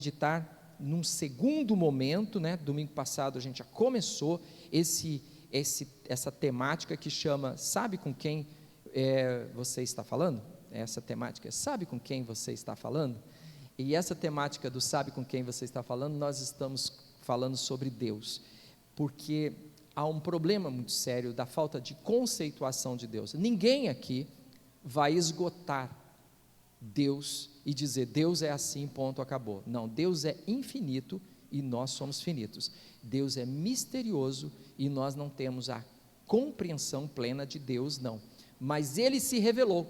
meditar num segundo momento, né? Domingo passado a gente já começou essa temática que chama, sabe com quem você está falando? Essa temática, sabe com quem você está falando? E essa temática do sabe com quem você está falando, nós estamos falando sobre Deus, porque há um problema muito sério da falta de conceituação de Deus. Ninguém aqui vai esgotar Deus e dizer, Deus é assim, ponto, acabou. Não, Deus é infinito e nós somos finitos. Deus é misterioso e nós não temos a compreensão plena de Deus, não. Mas Ele se revelou,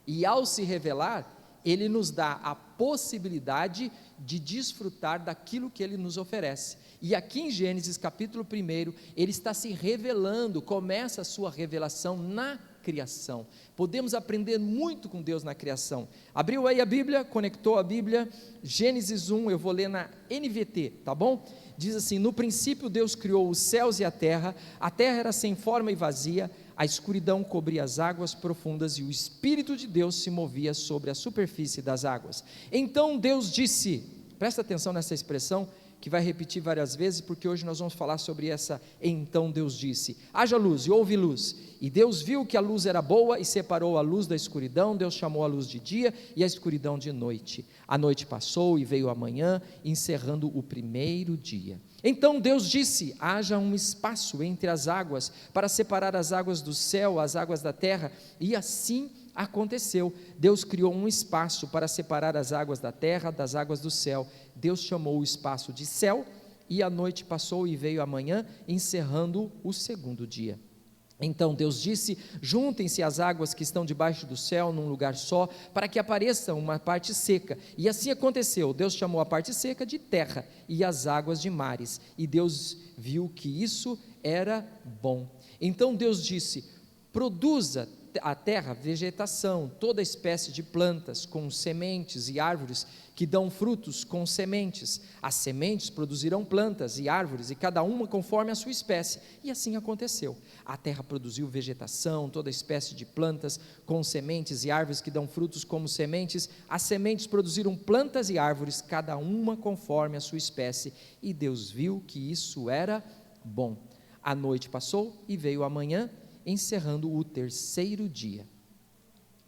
e ao se revelar, Ele nos dá a possibilidade de desfrutar daquilo que Ele nos oferece. E aqui em Gênesis capítulo 1, Ele está se revelando, começa a sua revelação na criação. Podemos aprender muito com Deus na criação. Abriu aí a Bíblia, conectou a Bíblia, Gênesis 1, eu vou ler na NVT, tá bom? Diz assim, no princípio Deus criou os céus e a terra era sem forma e vazia, a escuridão cobria as águas profundas e o Espírito de Deus se movia sobre a superfície das águas. Então Deus disse, presta atenção nessa expressão, que vai repetir várias vezes, porque hoje nós vamos falar sobre essa, então Deus disse, haja luz, e houve luz, e Deus viu que a luz era boa, e separou a luz da escuridão, Deus chamou a luz de dia, e a escuridão de noite, a noite passou, e veio a manhã, encerrando o primeiro dia. Então Deus disse, haja um espaço entre as águas, para separar as águas do céu, as águas da terra, e assim aconteceu. Deus criou um espaço para separar as águas da terra das águas do céu. Deus chamou o espaço de céu, e a noite passou e veio a manhã, encerrando o segundo dia. Então Deus disse, juntem-se as águas que estão debaixo do céu num lugar só, para que apareça uma parte seca, e assim aconteceu. Deus chamou a parte seca de terra, e as águas de mares, e Deus viu que isso era bom. Então Deus disse, produza a terra vegetação, toda espécie de plantas com sementes e árvores que dão frutos com sementes. As sementes produzirão plantas e árvores, e cada uma conforme a sua espécie, e assim aconteceu. A terra produziu vegetação, toda espécie de plantas com sementes e árvores que dão frutos como sementes. As sementes produziram plantas e árvores, cada uma conforme a sua espécie, e Deus viu que isso era bom. A noite passou e veio a manhã, encerrando o terceiro dia.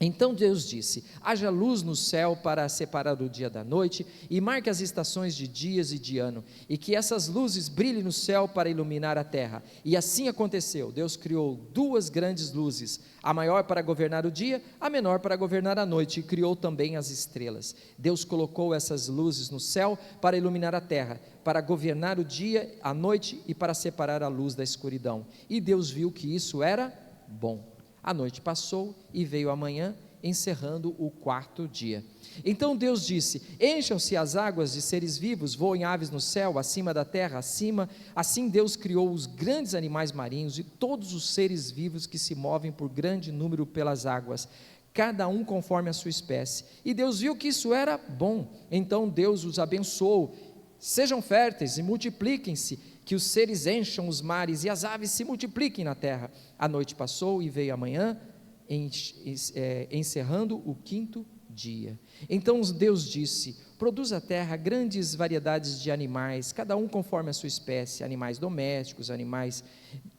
Então Deus disse, haja luz no céu para separar o dia da noite, e marque as estações de dias e de ano, e que essas luzes brilhem no céu para iluminar a terra. E assim aconteceu. Deus criou duas grandes luzes, a maior para governar o dia, a menor para governar a noite, e criou também as estrelas. Deus colocou essas luzes no céu para iluminar a terra, para governar o dia, a noite, e para separar a luz da escuridão. E Deus viu que isso era bom. A noite passou e veio a manhã, encerrando o quarto dia. Então Deus disse, encham-se as águas de seres vivos, voem aves no céu, acima da terra, assim Deus criou os grandes animais marinhos e todos os seres vivos que se movem por grande número pelas águas, cada um conforme a sua espécie. E Deus viu que isso era bom. Então Deus os abençoou, sejam férteis e multipliquem-se, que os seres encham os mares e as aves se multipliquem na terra. A noite passou e veio a manhã, encerrando o quinto dia. Então Deus disse, produz a terra grandes variedades de animais, cada um conforme a sua espécie, animais domésticos, animais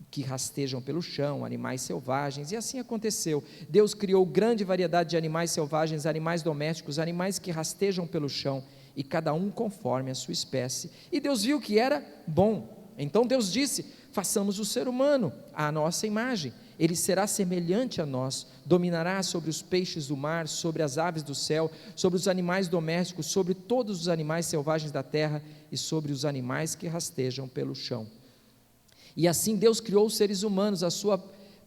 que rastejam pelo chão, animais selvagens, e assim aconteceu. Deus criou grande variedade de animais selvagens, animais domésticos, animais que rastejam pelo chão, e cada um conforme a sua espécie, e Deus viu que era bom. Então Deus disse, façamos o ser humano à nossa imagem, ele será semelhante a nós, dominará sobre os peixes do mar, sobre as aves do céu, sobre os animais domésticos, sobre todos os animais selvagens da terra, e sobre os animais que rastejam pelo chão. E assim Deus criou os seres humanos, a sua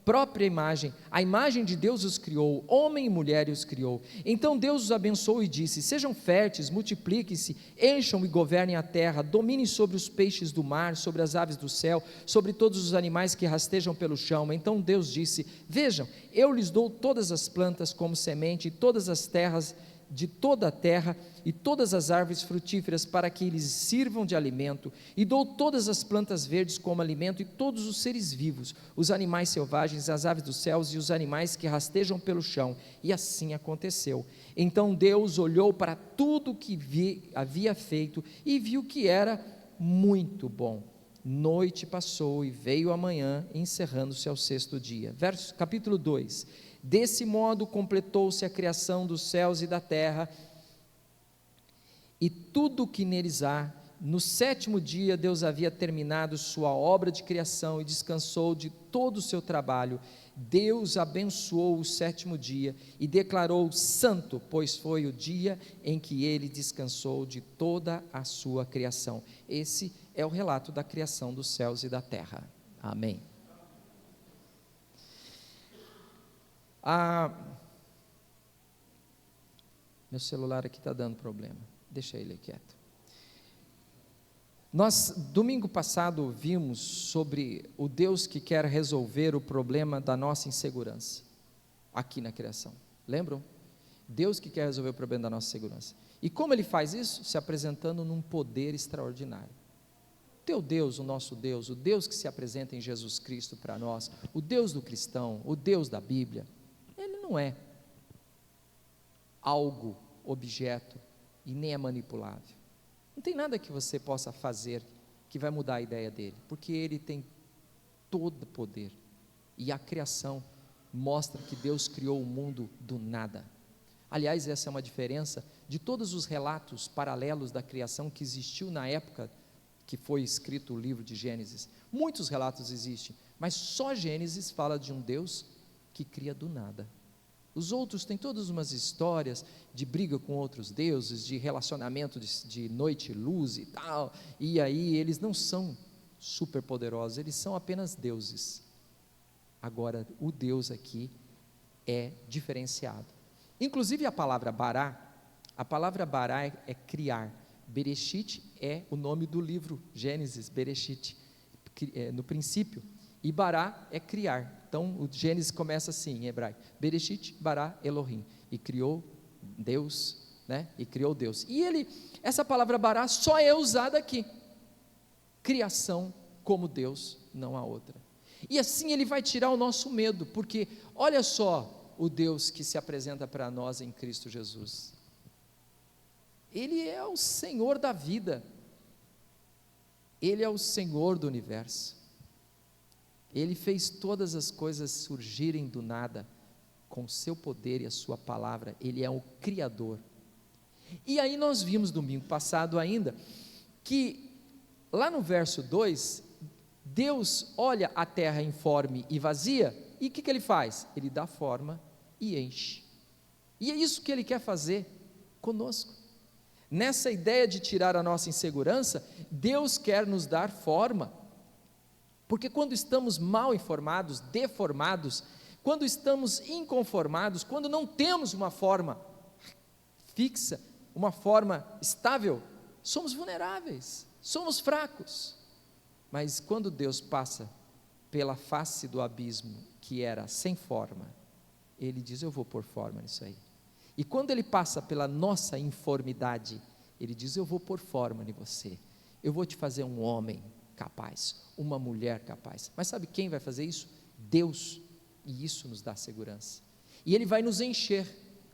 própria imagem, a imagem de Deus os criou, homem e mulher os criou. Então Deus os abençoou e disse, sejam férteis, multipliquem-se, encham e governem a terra, dominem sobre os peixes do mar, sobre as aves do céu, sobre todos os animais que rastejam pelo chão. Então Deus disse, vejam, eu lhes dou todas as plantas como semente, e todas as terras de toda a terra e todas as árvores frutíferas para que eles sirvam de alimento, e dou todas as plantas verdes como alimento e todos os seres vivos, os animais selvagens, as aves dos céus e os animais que rastejam pelo chão. E assim aconteceu. Então Deus olhou para tudo que havia feito e viu que era muito bom. Noite passou e veio a manhã, encerrando-se ao sexto dia. Capítulo 2. Desse modo completou-se a criação dos céus e da terra e tudo o que neles há. No sétimo dia Deus havia terminado sua obra de criação e descansou de todo o seu trabalho. Deus abençoou o sétimo dia e declarou santo, pois foi o dia em que ele descansou de toda a sua criação. Esse é o relato da criação dos céus e da terra. Amém. Meu celular aqui está dando problema, deixa ele quieto. Nós, domingo passado, vimos sobre o Deus que quer resolver o problema da nossa insegurança, aqui na criação, lembram? Deus que quer resolver o problema da nossa segurança, e como Ele faz isso? Se apresentando num poder extraordinário. Teu Deus, o nosso Deus, o Deus que se apresenta em Jesus Cristo para nós, o Deus do cristão, o Deus da Bíblia, Ele não é algo, objeto, e nem é manipulável. Não tem nada que você possa fazer que vai mudar a ideia dele, porque ele tem todo o poder, e a criação mostra que Deus criou o mundo do nada. Aliás, essa é uma diferença de todos os relatos paralelos da criação que existiu na época que foi escrito o livro de Gênesis. Muitos relatos existem, mas só Gênesis fala de um Deus que cria do nada. Os outros têm todas umas histórias de briga com outros deuses, de relacionamento de noite e luz e tal, e aí eles não são super poderosos, eles são apenas deuses. Agora, o Deus aqui é diferenciado. Inclusive a palavra bará é criar. Bereshit é o nome do livro Gênesis, Bereshit, no princípio, e bará é criar. Então o Gênesis começa assim em hebraico, Bereshit bara Elohim, e criou Deus, né? E criou Deus. E essa palavra bará só é usada aqui. Criação como Deus, não há outra. E assim ele vai tirar o nosso medo, porque olha só o Deus que se apresenta para nós em Cristo Jesus. Ele é o Senhor da vida. Ele é o Senhor do universo. Ele fez todas as coisas surgirem do nada, com o seu poder e a sua palavra. Ele é o Criador. E aí nós vimos domingo passado ainda, que lá no verso 2, Deus olha a terra informe e vazia, e o que Ele faz? Ele dá forma e enche. E é isso que Ele quer fazer conosco. Nessa ideia de tirar a nossa insegurança, Deus quer nos dar forma, porque quando estamos mal informados, deformados, quando estamos inconformados, quando não temos uma forma fixa, uma forma estável, somos vulneráveis, somos fracos. Mas quando Deus passa pela face do abismo, que era sem forma, Ele diz: eu vou pôr forma nisso aí. E quando Ele passa pela nossa informidade, Ele diz: eu vou pôr forma em você, eu vou te fazer um homem capaz, uma mulher capaz. Mas sabe quem vai fazer isso? Deus. E isso nos dá segurança. E Ele vai nos encher,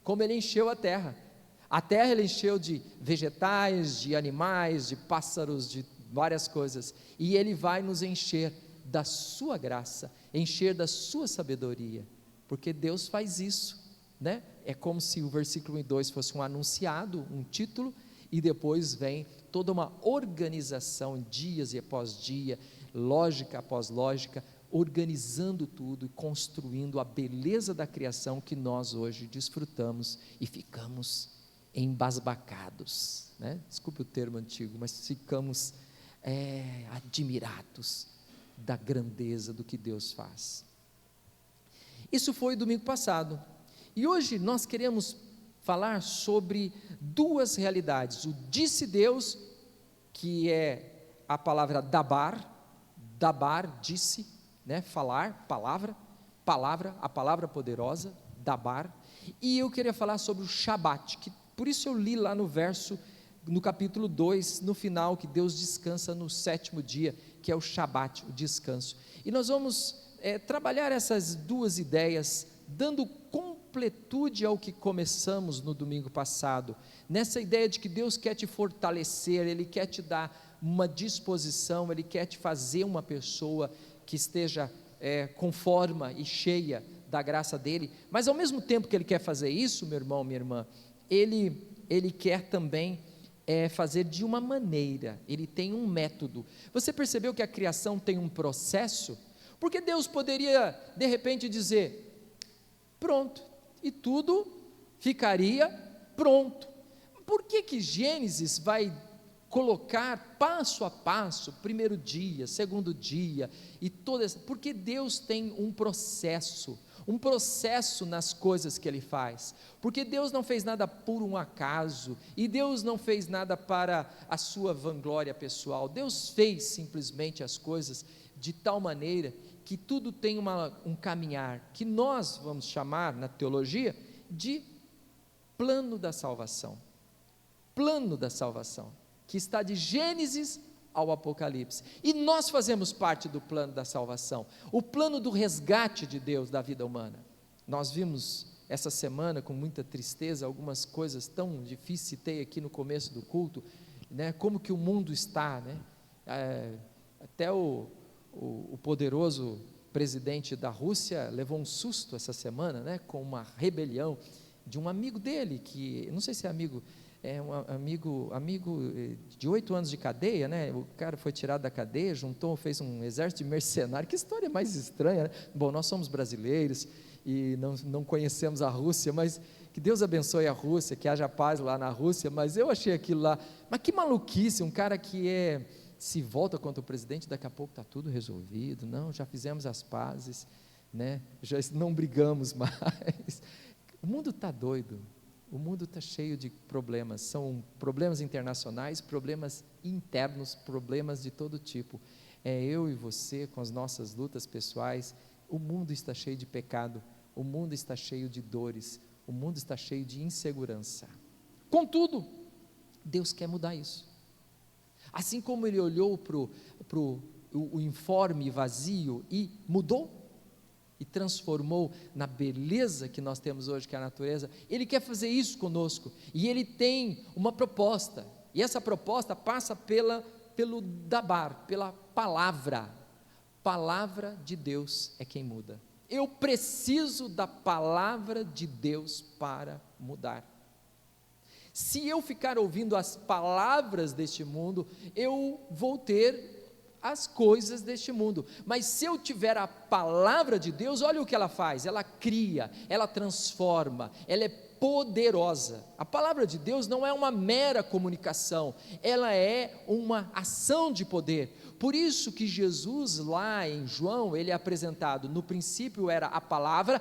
como Ele encheu a terra. A terra Ele encheu de vegetais, de animais, de pássaros, de várias coisas. E Ele vai nos encher da sua graça, encher da sua sabedoria, porque Deus faz isso, né? É como se o versículo 1 e 2 fosse um anunciado, um título, e depois vem toda uma organização, dias e após dia, lógica após lógica, organizando tudo e construindo a beleza da criação que nós hoje desfrutamos e ficamos embasbacados, né? Desculpe o termo antigo, mas ficamos admirados da grandeza do que Deus faz. Isso foi domingo passado, e hoje nós queremos falar sobre duas realidades: o disse Deus, que é a palavra dabar, disse, né? Falar, palavra, a palavra poderosa, dabar. E eu queria falar sobre o Shabat, que Por isso eu li lá no capítulo 2, no final, que Deus descansa no 7º dia, que é o Shabat, o descanso. E nós vamos trabalhar essas duas ideias, dando completude ao que começamos no domingo passado, nessa ideia de que Deus quer te fortalecer, Ele quer te dar uma disposição, Ele quer te fazer uma pessoa que esteja com forma e cheia da graça dEle, mas ao mesmo tempo que Ele quer fazer isso, meu irmão, minha irmã, Ele quer também fazer de uma maneira, Ele tem um método. Você percebeu que a criação tem um processo? Porque Deus poderia de repente dizer, pronto, e tudo ficaria pronto. Por que Gênesis vai colocar passo a passo, primeiro dia, segundo dia, e porque Deus tem um processo nas coisas que Ele faz, porque Deus não fez nada por um acaso, e Deus não fez nada para a sua vanglória pessoal, Deus fez simplesmente as coisas de tal maneira, que tudo tem um caminhar, que nós vamos chamar na teologia, de plano da salvação, que está de Gênesis ao Apocalipse, e nós fazemos parte do plano da salvação, o plano do resgate de Deus da vida humana. Nós vimos essa semana com muita tristeza algumas coisas tão difíceis, citei aqui no começo do culto, né, como que o mundo está, né, até o poderoso presidente da Rússia levou um susto essa semana, né, com uma rebelião de um amigo dele, que não sei se é amigo de 8 anos de cadeia, né? O cara foi tirado da cadeia, fez um exército de mercenários. Que história mais estranha, né? Bom, nós somos brasileiros e não conhecemos a Rússia, mas que Deus abençoe a Rússia, que haja paz lá na Rússia, mas eu achei aquilo lá, mas que maluquice, um cara que se volta contra o presidente, daqui a pouco está tudo resolvido, não, já fizemos as pazes, né? Já não brigamos mais. O mundo está doido. O mundo está cheio de problemas, são problemas internacionais, problemas internos, problemas de todo tipo. Eu e você com as nossas lutas pessoais, o mundo está cheio de pecado, o mundo está cheio de dores, o mundo está cheio de insegurança. Contudo, Deus quer mudar isso. Assim como Ele olhou para o informe vazio e mudou, e transformou na beleza que nós temos hoje, que é a natureza, Ele quer fazer isso conosco, e Ele tem uma proposta, e essa proposta passa pelo Dabar, pela palavra de Deus é quem muda. Eu preciso da palavra de Deus para mudar. Se eu ficar ouvindo as palavras deste mundo, eu vou ter as coisas deste mundo, mas se eu tiver a palavra de Deus, olha o que ela faz, ela cria, ela transforma, ela é poderosa. A palavra de Deus não é uma mera comunicação, ela é uma ação de poder. Por isso que Jesus lá em João, ele é apresentado, no princípio era a palavra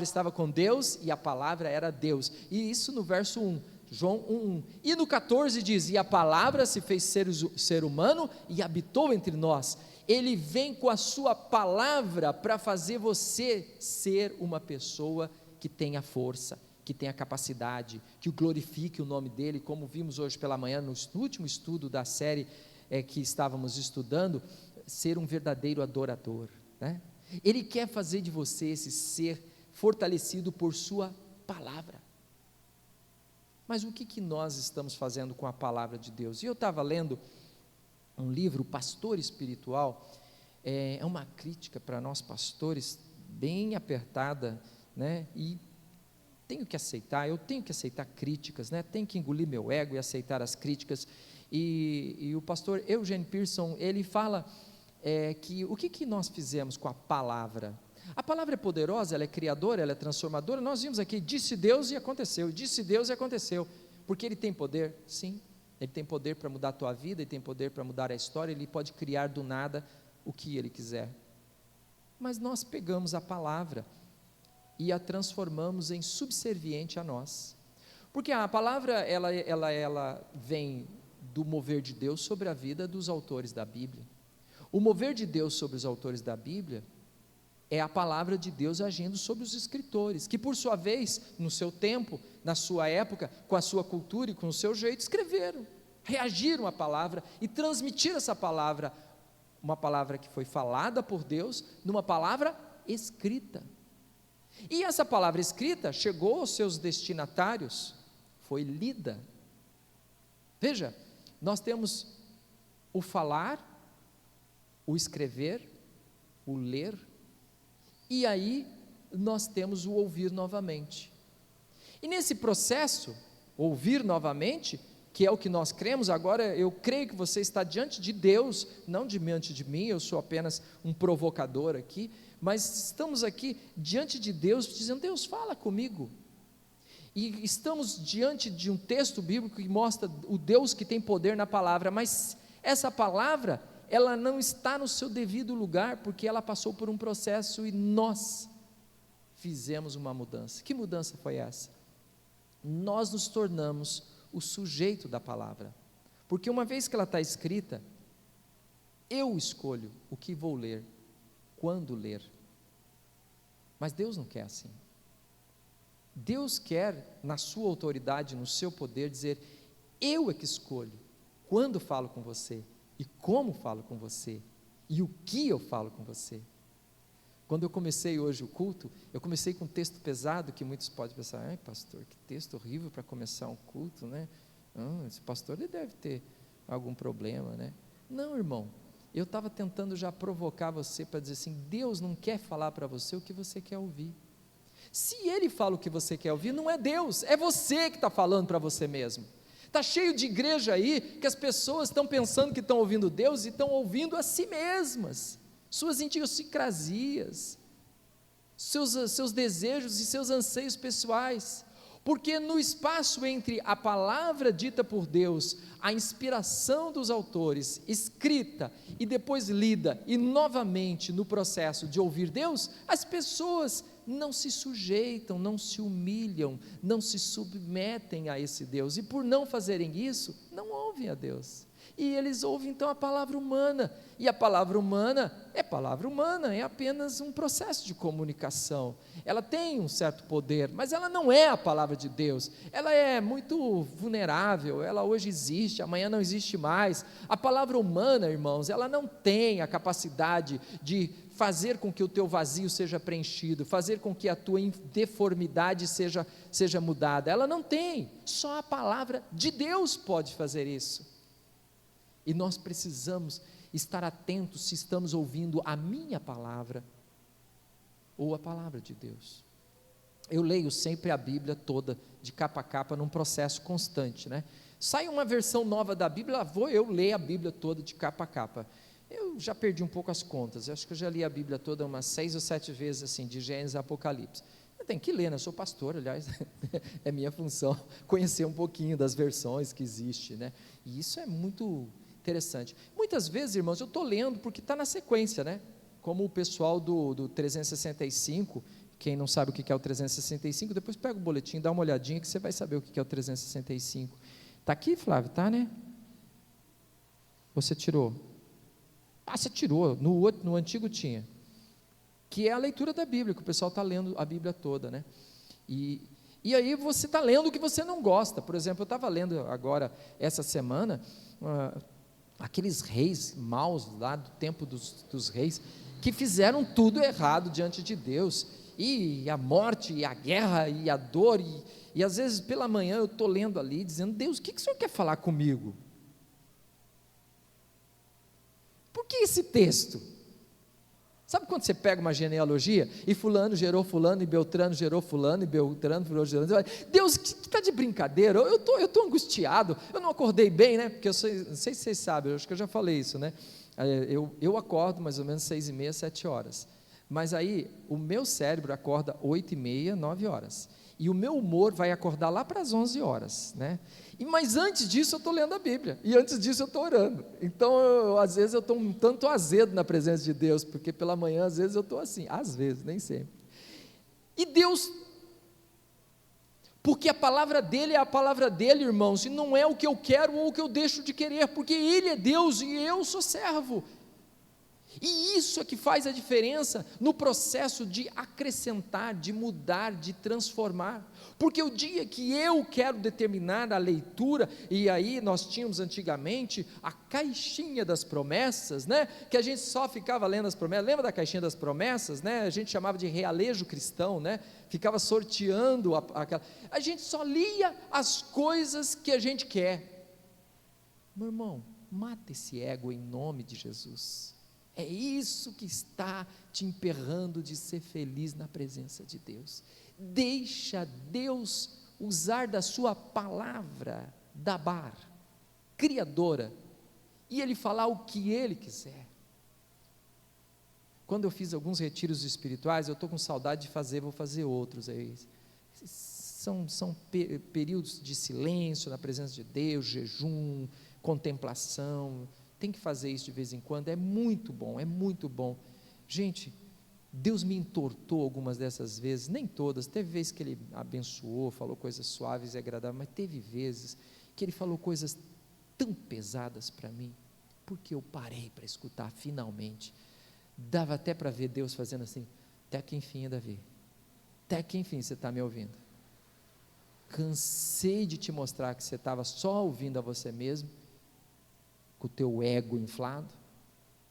estava com Deus e a palavra era Deus, e isso no verso 1, João 1,1, e no 14 diz, e a palavra se fez ser humano e habitou entre nós. Ele vem com a sua palavra para fazer você ser uma pessoa que tenha força, que tenha capacidade, que glorifique o nome dEle, como vimos hoje pela manhã no último estudo da série que estávamos estudando, ser um verdadeiro adorador, né? Ele quer fazer de você esse ser fortalecido por sua palavra. Mas o que nós estamos fazendo com a palavra de Deus? E eu estava lendo um livro, Pastor Espiritual, é uma crítica para nós pastores, bem apertada, né? E eu tenho que aceitar críticas, né? Tenho que engolir meu ego e aceitar as críticas, e o pastor Eugene Peterson, ele fala que o que nós fizemos com a palavra? A palavra é poderosa, ela é criadora, ela é transformadora. Nós vimos aqui, disse Deus e aconteceu, porque Ele tem poder, sim, Ele tem poder para mudar a tua vida, Ele tem poder para mudar a história, Ele pode criar do nada o que Ele quiser, mas nós pegamos a palavra e a transformamos em subserviente a nós, porque a palavra, ela vem do mover de Deus sobre a vida dos autores da Bíblia. O mover de Deus sobre os autores da Bíblia é a palavra de Deus agindo sobre os escritores, que por sua vez, no seu tempo, na sua época, com a sua cultura e com o seu jeito, escreveram, reagiram à palavra e transmitiram essa palavra, uma palavra que foi falada por Deus, numa palavra escrita. E essa palavra escrita chegou aos seus destinatários, foi lida. Veja, nós temos o falar, o escrever, o ler, e aí nós temos o ouvir novamente. E nesse processo, ouvir novamente, que é o que nós cremos, agora eu creio que você está diante de Deus, não diante de mim, eu sou apenas um provocador aqui, mas estamos aqui diante de Deus, dizendo: Deus, fala comigo. E estamos diante de um texto bíblico que mostra o Deus que tem poder na palavra, mas essa palavra, ela não está no seu devido lugar, porque ela passou por um processo e nós fizemos uma mudança. Que mudança foi essa? Nós nos tornamos o sujeito da palavra, porque uma vez que ela está escrita, eu escolho o que vou ler, quando ler, mas Deus não quer assim. Deus quer, na sua autoridade, no seu poder, dizer: eu é que escolho quando falo com você, e como falo com você, e o que eu falo com você. Quando eu comecei hoje o culto, eu comecei com um texto pesado, que muitos podem pensar: ai pastor, que texto horrível para começar um culto, né? Esse pastor, ele deve ter algum problema, né? Não, irmão, eu estava tentando já provocar você para dizer assim: Deus não quer falar para você o que você quer ouvir. Se Ele fala o que você quer ouvir, não é Deus, é você que está falando para você mesmo. Está cheio de igreja aí, que as pessoas estão pensando que estão ouvindo Deus e estão ouvindo a si mesmas, suas idiosincrasias, seus desejos e seus anseios pessoais, porque no espaço entre a palavra dita por Deus, a inspiração dos autores, escrita e depois lida, e novamente no processo de ouvir Deus, as pessoas não se sujeitam, não se humilham, não se submetem a esse Deus, e por não fazerem isso, não ouvem a Deus, e eles ouvem então a palavra humana, e a palavra humana, é apenas um processo de comunicação, ela tem um certo poder, mas ela não é a palavra de Deus, ela é muito vulnerável, ela hoje existe, amanhã não existe mais. A palavra humana, irmãos, ela não tem a capacidade de fazer com que o teu vazio seja preenchido, fazer com que a tua deformidade seja mudada, ela não tem, só a palavra de Deus pode fazer isso, e nós precisamos estar atentos se estamos ouvindo a minha palavra, ou a palavra de Deus. Eu leio sempre a Bíblia toda, de capa a capa, num processo constante, né? Sai uma versão nova da Bíblia, vou eu ler a Bíblia toda de capa a capa. Eu já perdi um pouco as contas, eu acho que eu já li a Bíblia toda umas 6 ou 7 vezes, assim, de Gênesis a Apocalipse. Eu tenho que ler, né? Eu sou pastor, aliás, é minha função conhecer um pouquinho das versões que existem, né? E isso é muito interessante. Muitas vezes, irmãos, eu estou lendo porque está na sequência, né? Como o pessoal do 365, quem não sabe o que é o 365, depois pega o boletim, dá uma olhadinha que você vai saber o que é o 365. Está aqui, Flávio? Está, né? Você tirou? Você tirou, no antigo tinha, que é a leitura da Bíblia, que o pessoal está lendo a Bíblia toda, né? E aí você está lendo o que você não gosta. Por exemplo, eu estava lendo agora, essa semana, aqueles reis maus lá do tempo dos reis, que fizeram tudo errado diante de Deus, e a morte, e a guerra, e a dor, e às vezes pela manhã eu estou lendo ali, dizendo: Deus, o que o Senhor quer falar comigo? Por que esse texto? Sabe quando você pega uma genealogia, e fulano gerou fulano, e Beltrano gerou fulano, e Beltrano gerou fulano, Deus, que está de brincadeira, eu estou angustiado, eu não acordei bem, né? Porque não sei se vocês sabem, eu acho que eu já falei isso, né? Eu acordo mais ou menos 6h30, 7 horas, mas aí o meu cérebro acorda 8h30, 9 horas, e o meu humor vai acordar lá para as 11 horas, né? Mas antes disso eu estou lendo a Bíblia, e antes disso eu estou orando, então às vezes eu estou um tanto azedo na presença de Deus, porque pela manhã às vezes eu estou assim, às vezes, nem sempre, e Deus, porque a palavra dele é a palavra dele, irmãos, e não é o que eu quero ou o que eu deixo de querer, porque ele é Deus e eu sou servo, E isso é que faz a diferença no processo de acrescentar, de mudar, de transformar. Porque o dia que eu quero determinar a leitura, e aí nós tínhamos antigamente a caixinha das promessas, né? Que a gente só ficava lendo as promessas. Lembra da caixinha das promessas, né? A gente chamava de realejo cristão, né? Ficava sorteando aquela. A gente só lia as coisas que a gente quer. Meu irmão, mata esse ego em nome de Jesus. É isso que está te emperrando de ser feliz na presença de Deus. Deixa Deus usar da sua palavra, dabar, criadora, e Ele falar o que Ele quiser. Quando eu fiz alguns retiros espirituais, eu estou com saudade de fazer, vou fazer outros aí. São períodos de silêncio na presença de Deus, jejum, contemplação. Tem que fazer isso de vez em quando, é muito bom, é muito bom. Gente, Deus me entortou algumas dessas vezes, nem todas, teve vezes que Ele abençoou, falou coisas suaves e agradáveis, mas teve vezes que Ele falou coisas tão pesadas para mim, porque eu parei para escutar finalmente. Dava até para ver Deus fazendo assim: até que enfim, Davi, até que enfim você está me ouvindo. Cansei de te mostrar que você estava só ouvindo a você mesmo, com o teu ego inflado,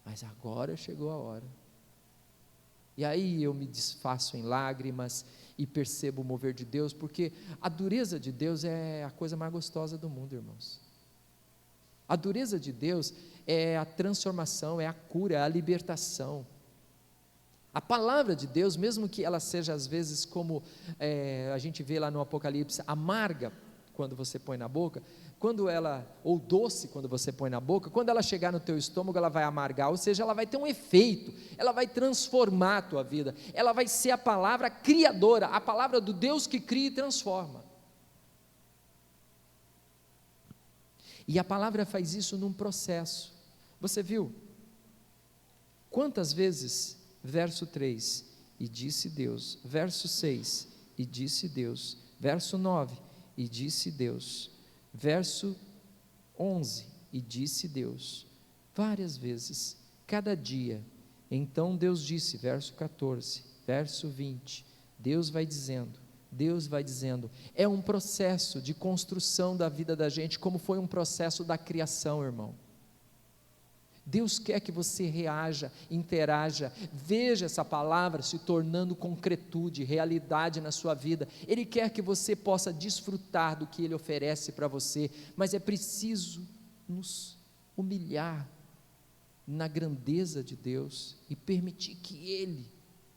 mas agora chegou a hora. E aí eu me desfaço em lágrimas e percebo o mover de Deus, porque a dureza de Deus é a coisa mais gostosa do mundo, irmãos. A dureza de Deus é a transformação, é a cura, é a libertação. A palavra de Deus, mesmo que ela seja às vezes como a gente vê lá no Apocalipse, amarga quando você põe na boca, ou doce quando você põe na boca, quando ela chegar no teu estômago ela vai amargar, ou seja, ela vai ter um efeito, ela vai transformar a tua vida, ela vai ser a palavra criadora, a palavra do Deus que cria e transforma. E a palavra faz isso num processo. Você viu? Quantas vezes, verso 3, e disse Deus, verso 6, e disse Deus, verso 9, e disse Deus, verso 11, e disse Deus, várias vezes, cada dia. Então Deus disse, verso 14, verso 20, Deus vai dizendo, é um processo de construção da vida da gente, como foi um processo da criação, irmão. Deus quer que você reaja, interaja, veja essa palavra se tornando concretude, realidade na sua vida. Ele quer que você possa desfrutar do que Ele oferece para você, mas é preciso nos humilhar na grandeza de Deus e permitir que Ele,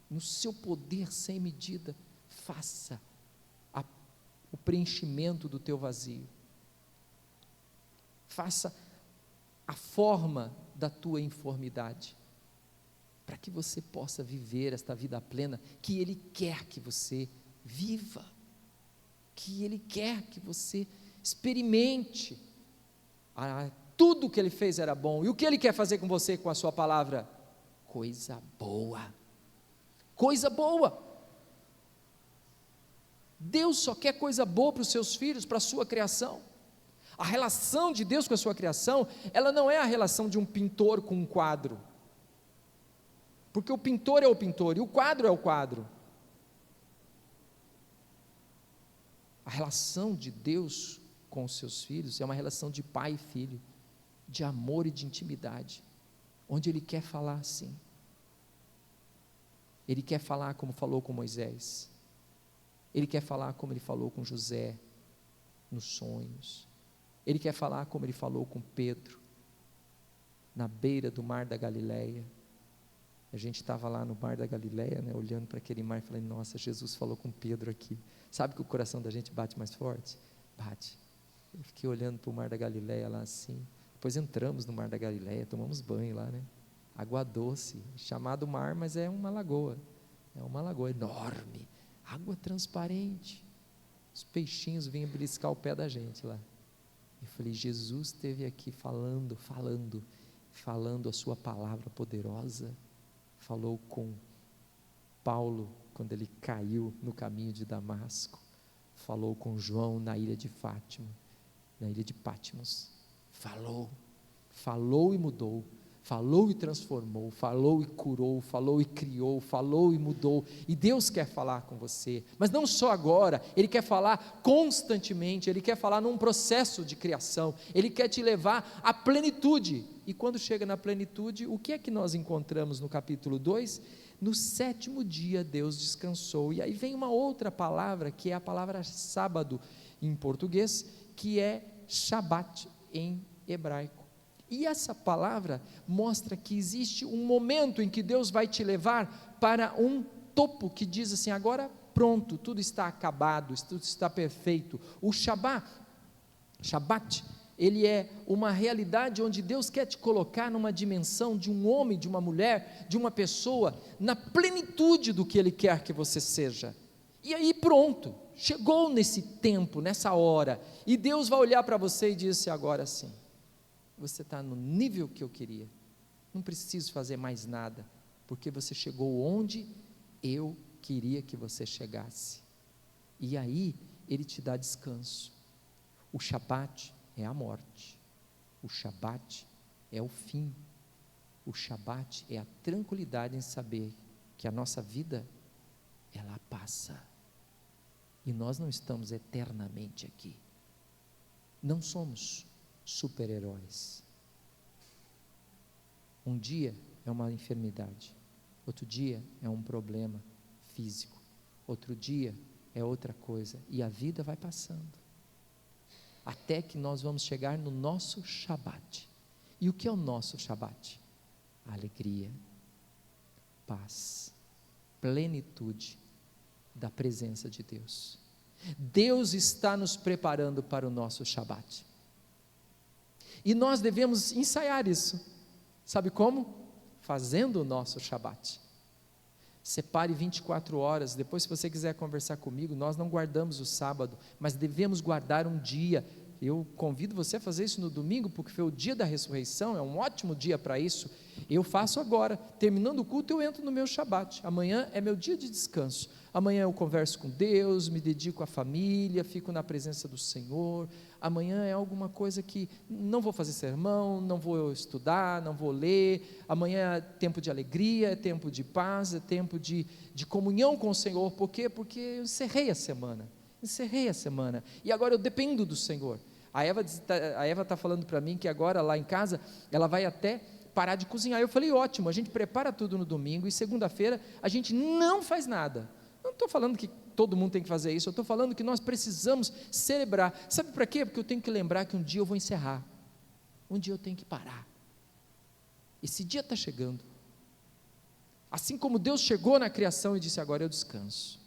no seu poder sem medida, faça o preenchimento do teu vazio, faça a forma da tua informidade, para que você possa viver esta vida plena que Ele quer que você viva, que Ele quer que você experimente. Tudo que Ele fez era bom, e o que Ele quer fazer com você, com a sua palavra? Coisa boa, coisa boa. Deus só quer coisa boa para os seus filhos, para a sua criação. A relação de Deus com a sua criação, ela não é a relação de um pintor com um quadro, porque o pintor é o pintor e o quadro é o quadro. A relação de Deus com os seus filhos é uma relação de pai e filho, de amor e de intimidade, onde Ele quer falar assim. Ele quer falar como falou com Moisés, Ele quer falar como Ele falou com José, nos sonhos. Ele quer falar como Ele falou com Pedro, na beira do mar da Galileia. A gente estava lá no mar da Galileia, né, olhando para aquele mar e falando: nossa, Jesus falou com Pedro aqui. Sabe que o coração da gente bate mais forte? Bate. Eu fiquei olhando para o mar da Galileia lá assim. Depois entramos no mar da Galileia, tomamos banho lá, né? Água doce, chamado mar, mas é uma lagoa enorme, água transparente. Os peixinhos vinham beliscar o pé da gente lá. Eu falei: Jesus esteve aqui falando a sua palavra poderosa. Falou com Paulo quando ele caiu no caminho de Damasco, falou com João na ilha de Fátima, na ilha de Patmos, falou e mudou, falou e transformou, falou e curou, falou e criou, falou e mudou, e Deus quer falar com você, mas não só agora, Ele quer falar constantemente, Ele quer falar num processo de criação, Ele quer te levar à plenitude, e quando chega na plenitude, o que é que nós encontramos no capítulo 2? No 7º dia Deus descansou, e aí vem uma outra palavra, que é a palavra sábado em português, que é Shabat em hebraico, e essa palavra mostra que existe um momento em que Deus vai te levar para um topo, que diz assim, agora pronto, tudo está acabado, tudo está perfeito. O Shabat, ele é uma realidade onde Deus quer te colocar numa dimensão de um homem, de uma mulher, de uma pessoa, na plenitude do que Ele quer que você seja, e aí pronto, chegou nesse tempo, nessa hora, e Deus vai olhar para você e disse, agora sim, você está no nível que eu queria, não preciso fazer mais nada, porque você chegou onde eu queria que você chegasse, e aí Ele te dá descanso. O Shabat é a morte, o Shabat é o fim, o Shabat é a tranquilidade em saber que a nossa vida, ela passa, e nós não estamos eternamente aqui, não somos super-heróis. Um dia é uma enfermidade, outro dia é um problema físico, outro dia é outra coisa, e a vida vai passando, até que nós vamos chegar no nosso Shabat. E o que é o nosso Shabat? Alegria, paz, plenitude da presença de Deus. Deus está nos preparando para o nosso Shabat, e nós devemos ensaiar isso, sabe como? Fazendo o nosso Shabat. Separe 24 horas, depois se você quiser conversar comigo, nós não guardamos o sábado, mas devemos guardar um dia. Eu convido você a fazer isso no domingo, porque foi o dia da ressurreição, é um ótimo dia para isso. Eu faço agora, terminando o culto eu entro no meu Shabat, amanhã é meu dia de descanso, amanhã eu converso com Deus, me dedico à família, fico na presença do Senhor, amanhã é alguma coisa que não vou fazer sermão, não vou estudar, não vou ler, amanhã é tempo de alegria, é tempo de paz, é tempo de comunhão com o Senhor. Por quê? Porque eu encerrei a semana, e agora eu dependo do Senhor. A Eva está falando para mim que agora lá em casa, ela vai até parar de cozinhar. Eu falei, ótimo, a gente prepara tudo no domingo, e segunda-feira a gente não faz nada. Não estou falando que todo mundo tem que fazer isso, eu estou falando que nós precisamos celebrar. Sabe para quê? Porque eu tenho que lembrar que um dia eu vou encerrar, um dia eu tenho que parar, esse dia está chegando, assim como Deus chegou na criação e disse, agora eu descanso.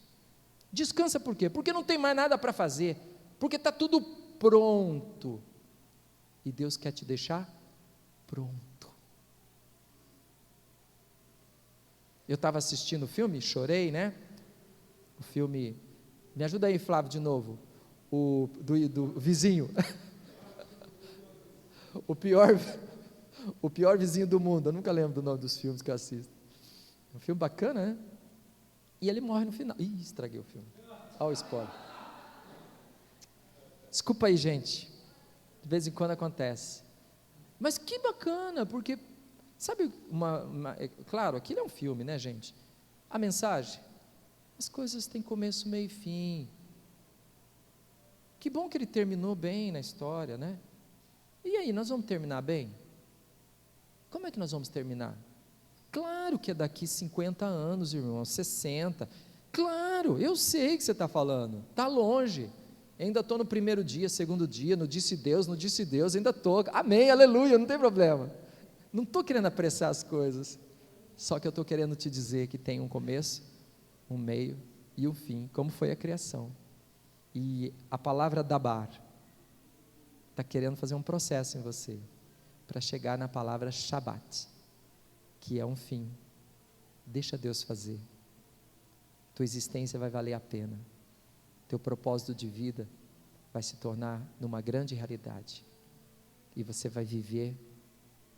Descansa por quê? Porque não tem mais nada para fazer, porque está tudo pronto, e Deus quer te deixar pronto. Eu estava assistindo o filme, chorei, né? O filme, me ajuda aí, Flávio, de novo, do vizinho, o pior vizinho do mundo, eu nunca lembro do nome dos filmes que eu assisto, é um filme bacana, né? E ele morre no final, estraguei o filme, olha o spoiler, desculpa aí gente, de vez em quando acontece, mas que bacana, porque, sabe, claro, aquilo é um filme, né gente, a mensagem, as coisas têm começo, meio e fim, que bom que ele terminou bem na história, né? E aí, nós vamos terminar bem? Como é que nós vamos terminar? Claro que é daqui 50 anos, irmão, 60, claro, eu sei o que você está falando, está longe, ainda estou no primeiro dia, segundo dia, no disse Deus, ainda estou, amém, aleluia, não tem problema, não estou querendo apressar as coisas, só que eu estou querendo te dizer que tem um começo, um meio e um fim, como foi a criação, e a palavra dabar, está querendo fazer um processo em você, para chegar na palavra Shabat, que é um fim. Deixa Deus fazer, tua existência vai valer a pena, teu propósito de vida vai se tornar numa grande realidade, e você vai viver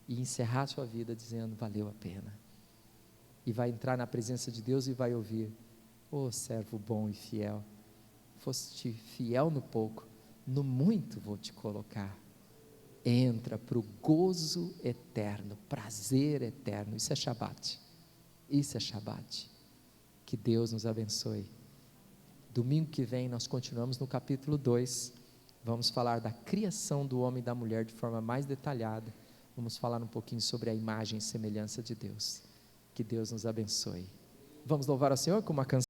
e encerrar sua vida dizendo, valeu a pena, e vai entrar na presença de Deus e vai ouvir, servo bom e fiel, foste fiel no pouco, no muito vou te colocar, entra para o gozo eterno, prazer eterno. Isso é Shabat. Isso é Shabat. Que Deus nos abençoe. Domingo que vem nós continuamos no capítulo 2. Vamos falar da criação do homem e da mulher de forma mais detalhada. Vamos falar um pouquinho sobre a imagem e semelhança de Deus. Que Deus nos abençoe. Vamos louvar ao Senhor com uma canção.